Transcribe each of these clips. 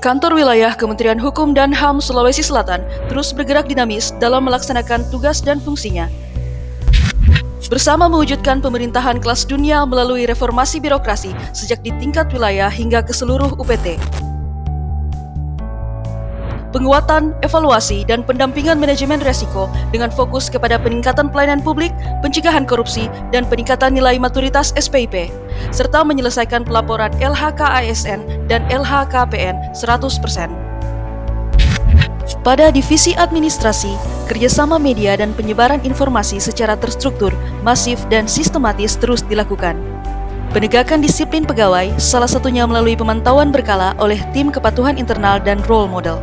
Kantor Wilayah Kementerian Hukum dan HAM Sulawesi Selatan terus bergerak dinamis dalam melaksanakan tugas dan fungsinya. Bersama mewujudkan pemerintahan kelas dunia melalui reformasi birokrasi sejak di tingkat wilayah hingga ke seluruh UPT. Penguatan, evaluasi, dan pendampingan manajemen resiko dengan fokus kepada peningkatan pelayanan publik, pencegahan korupsi, dan peningkatan nilai maturitas SPIP, serta menyelesaikan pelaporan LHKASN dan LHKPN 100%. Pada Divisi Administrasi, kerjasama media dan penyebaran informasi secara terstruktur, masif, dan sistematis terus dilakukan. Penegakan disiplin pegawai, salah satunya melalui pemantauan berkala oleh tim kepatuhan internal dan role model.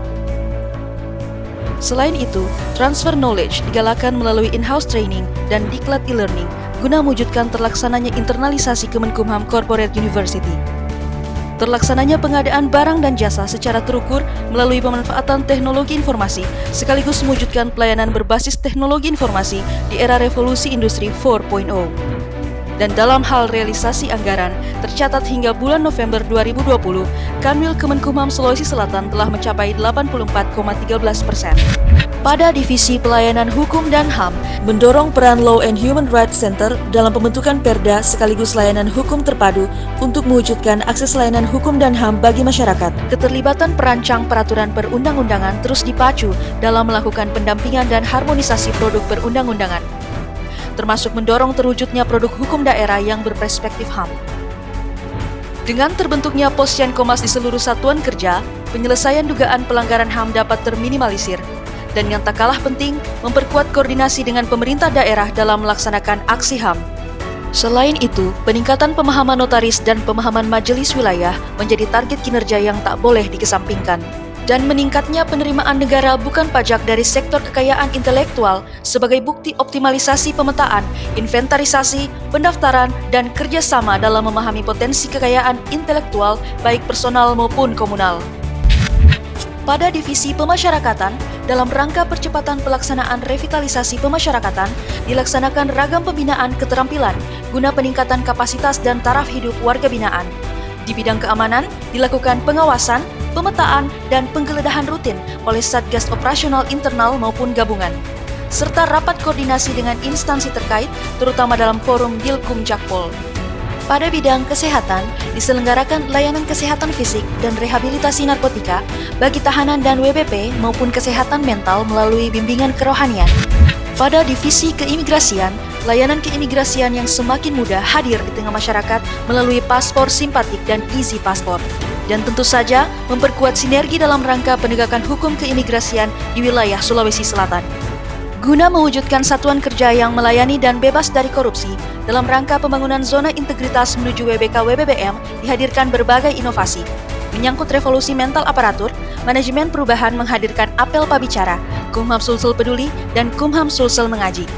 Selain itu, transfer knowledge digalakan melalui in-house training dan diklat e-learning guna mewujudkan terlaksananya internalisasi Kemenkumham Corporate University. Terlaksananya pengadaan barang dan jasa secara terukur melalui pemanfaatan teknologi informasi sekaligus mewujudkan pelayanan berbasis teknologi informasi di era revolusi industri 4.0. Dan dalam hal realisasi anggaran, tercatat hingga bulan November 2020, Kanwil Kemenkumham Sulawesi Selatan telah mencapai 84,13%. Pada Divisi Pelayanan Hukum dan HAM, mendorong peran Law and Human Rights Center dalam pembentukan perda sekaligus layanan hukum terpadu untuk mewujudkan akses layanan hukum dan HAM bagi masyarakat. Keterlibatan perancang peraturan perundang-undangan terus dipacu dalam melakukan pendampingan dan harmonisasi produk perundang-undangan, termasuk mendorong terwujudnya produk hukum daerah yang berperspektif HAM. Dengan terbentuknya Posyankomas di seluruh satuan kerja, penyelesaian dugaan pelanggaran HAM dapat terminimalisir. Dan yang tak kalah penting, memperkuat koordinasi dengan pemerintah daerah dalam melaksanakan aksi HAM. Selain itu, peningkatan pemahaman notaris dan pemahaman majelis wilayah menjadi target kinerja yang tak boleh dikesampingkan. Dan meningkatnya penerimaan negara bukan pajak dari sektor kekayaan intelektual sebagai bukti optimalisasi pemetaan, inventarisasi, pendaftaran, dan kerjasama dalam memahami potensi kekayaan intelektual baik personal maupun komunal. Pada Divisi Pemasyarakatan, dalam rangka percepatan pelaksanaan revitalisasi pemasyarakatan, dilaksanakan ragam pembinaan keterampilan guna peningkatan kapasitas dan taraf hidup warga binaan. Di bidang keamanan, dilakukan pengawasan, pemetaan, dan penggeledahan rutin oleh Satgas Operasional Internal maupun gabungan, serta rapat koordinasi dengan instansi terkait, terutama dalam forum Dilkum Jakpol. Pada bidang kesehatan, diselenggarakan layanan kesehatan fisik dan rehabilitasi narkotika bagi tahanan dan WBP maupun kesehatan mental melalui bimbingan kerohanian. Pada Divisi Keimigrasian, layanan keimigrasian yang semakin mudah hadir di tengah masyarakat melalui paspor simpatik dan easy paspor. Dan tentu saja memperkuat sinergi dalam rangka penegakan hukum keimigrasian di wilayah Sulawesi Selatan. Guna mewujudkan satuan kerja yang melayani dan bebas dari korupsi, dalam rangka pembangunan zona integritas menuju WBK WBBM dihadirkan berbagai inovasi. Menyangkut revolusi mental aparatur, manajemen perubahan menghadirkan apel pabicara, Kumham Sulsel Peduli, dan Kumham Sulsel Mengaji.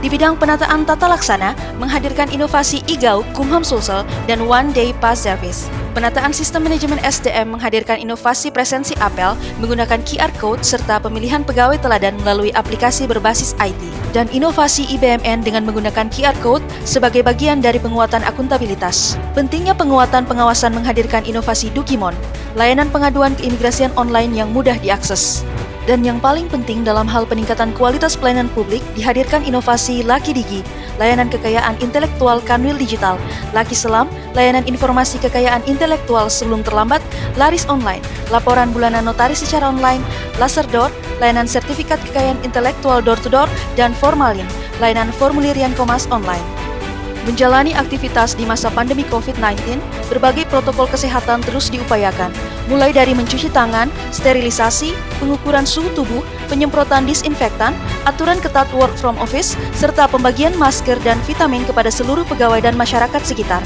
Di bidang penataan tata laksana, menghadirkan inovasi IGAU, Kumham Sulsel, dan One Day Pass Service. Penataan sistem manajemen SDM menghadirkan inovasi presensi apel menggunakan QR Code serta pemilihan pegawai teladan melalui aplikasi berbasis IT. Dan inovasi IBMN dengan menggunakan QR Code sebagai bagian dari penguatan akuntabilitas. Pentingnya penguatan pengawasan menghadirkan inovasi Dukimon, layanan pengaduan keimigrasian online yang mudah diakses. Dan yang paling penting dalam hal peningkatan kualitas pelayanan publik dihadirkan inovasi Laki Digi, layanan kekayaan intelektual Kanwil Digital, Laki Selam, layanan informasi kekayaan intelektual sebelum terlambat, Laris Online, laporan bulanan notaris secara online, Laserdor, layanan sertifikat kekayaan intelektual door-to-door, dan Formalin, layanan formulir Yankomas online. Menjalani aktivitas di masa pandemi COVID-19, berbagai protokol kesehatan terus diupayakan, mulai dari mencuci tangan, sterilisasi, pengukuran suhu tubuh, penyemprotan disinfektan, aturan ketat work from office, serta pembagian masker dan vitamin kepada seluruh pegawai dan masyarakat sekitar.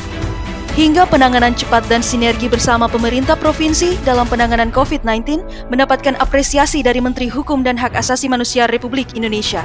Hingga penanganan cepat dan sinergi bersama pemerintah provinsi dalam penanganan COVID-19 mendapatkan apresiasi dari Menteri Hukum dan Hak Asasi Manusia Republik Indonesia.